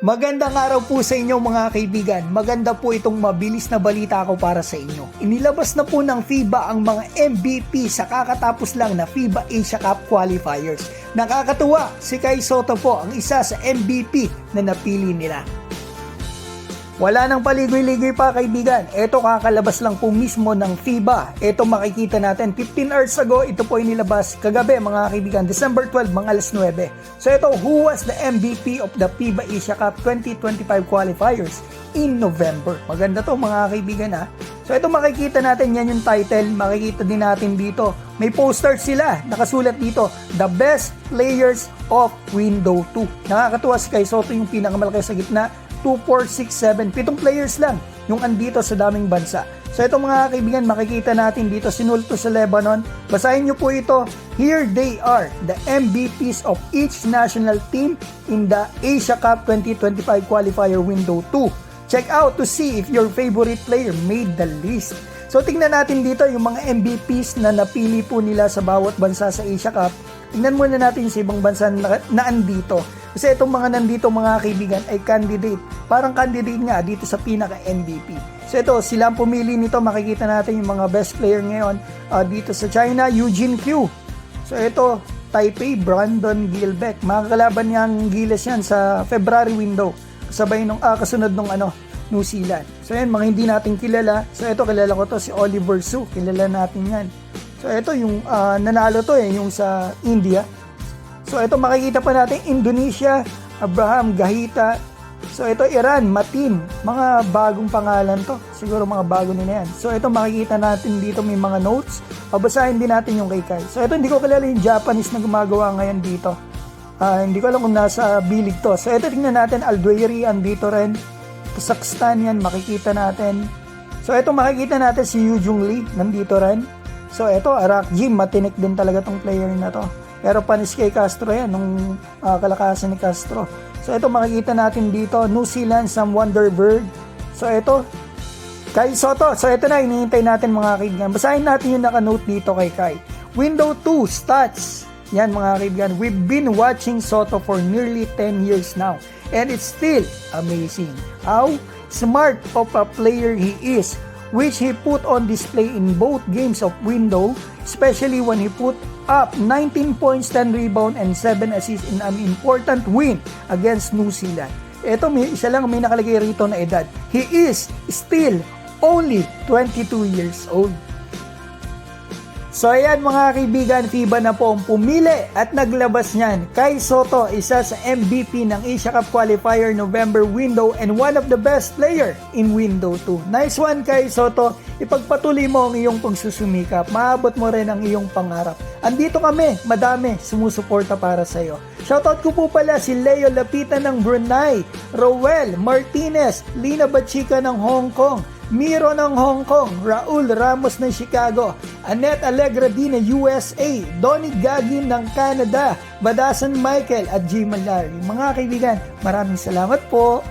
Magandang araw po sa inyo mga kaibigan. Maganda po itong mabilis na balita ko para sa inyo. Inilabas na po ng FIBA ang mga MVP sa kakatapos lang na FIBA Asia Cup qualifiers. Nakakatuwa, si Kai Sotto po ang isa sa MVP na napili nila. Wala nang paligoy-ligoy pa kaibigan. Ito kakalabas lang po mismo ng FIBA. Ito makikita natin 15 hours ago. Ito po inilabas kagabi mga kaibigan. December 12 mga alas 9. So ito, who was the MVP of the FIBA Asia Cup 2025 qualifiers in November? Maganda to mga kaibigan ha. So ito makikita natin, yan yung title. Makikita din natin dito. May poster sila. Nakasulat dito, The Best Players of Window 2. Nakakatuwa si Kai Sotto yung pinakamalaki sa gitna. 2, 4, 6, 7, 7 players lang yung andito sa daming bansa. So ito mga kaibigan, makikita natin dito, sinulto sa Lebanon. Basahin nyo po ito. Here they are, the MVPs of each national team in the Asia Cup 2025 qualifier window 2. Check out to see if your favorite player made the list. So tingnan natin dito yung mga MVPs na napili po nila sa bawat bansa sa Asia Cup. Tingnan muna natin sa ibang bansa na andito. Kasi itong mga nandito mga kaibigan ay candidate. Parang candidate nga dito sa pinaka-MVP. So ito, sila ang pumili nito. Makikita natin yung mga best player ngayon. Dito sa China, Eugene Q. So ito, Taipei, Brandon Gilbeck. Mga kalaban niyang Giles yan sa February window. Kasabay nung kasunod nung New Zealand. So yan, mga hindi natin kilala. So ito, kilala ko to si Oliver Su. Kilala natin yan. So ito yung nanalo to yung sa India. So ito makikita pa natin Indonesia, Abraham Gahita. So ito Iran, Matin. Mga bagong pangalan to. Siguro mga bago nila yan. So ito makikita natin dito may mga notes. Babasahin din natin yung kay Kai. So ito hindi ko kilala yung Japanese na gumagawa ngayon dito. Hindi ko alam kung nasa bilig to. So ito tingnan natin Aldueri andito rin. Kazakhstan yan makikita natin. So ito makikita natin si Yu Jung Lee nandito rin. So ito Arak Jim, matinik din talaga tong player na to. Pero panis kay Castro yan, nung kalakasan ni Castro. So ito makikita natin dito, New Zealand, Sam Wonderbird. So ito, Kai Sotto. So ito na, hinihintay natin mga kaibigan. Basahin natin yung naka-note dito kay Kai. Window 2, stats. Yan mga kaibigan, we've been watching Sotto for nearly 10 years now. And it's still amazing how smart of a player he is, which he put on display in both games of window, especially when he put up 19 points, 10 rebound, and 7 assists in an important win against New Zealand. Ito, isa lang may nakalagay rito na edad. He is still only 22 years old. So ayan mga kaibigan, FIBA na po ang pumili at naglabas niyan. Kai Sotto, isa sa MVP ng Asia Cup Qualifier November window and one of the best player in window 2. Nice one Kai Sotto, ipagpatuloy mo ang iyong pagsusumikap, maabot mo rin ang iyong pangarap. Andito kami, madami, sumusuporta para sa iyo. Shoutout ko po pala si Leo Lapitan ng Brunei, Rowel Martinez, Lina Bachika ng Hong Kong, Miro ng Hong Kong, Raul Ramos ng Chicago, Annette Allegra din ng USA, Donnie Gagin ng Canada, Badasan Michael at G. Malari. Mga kaibigan, maraming salamat po.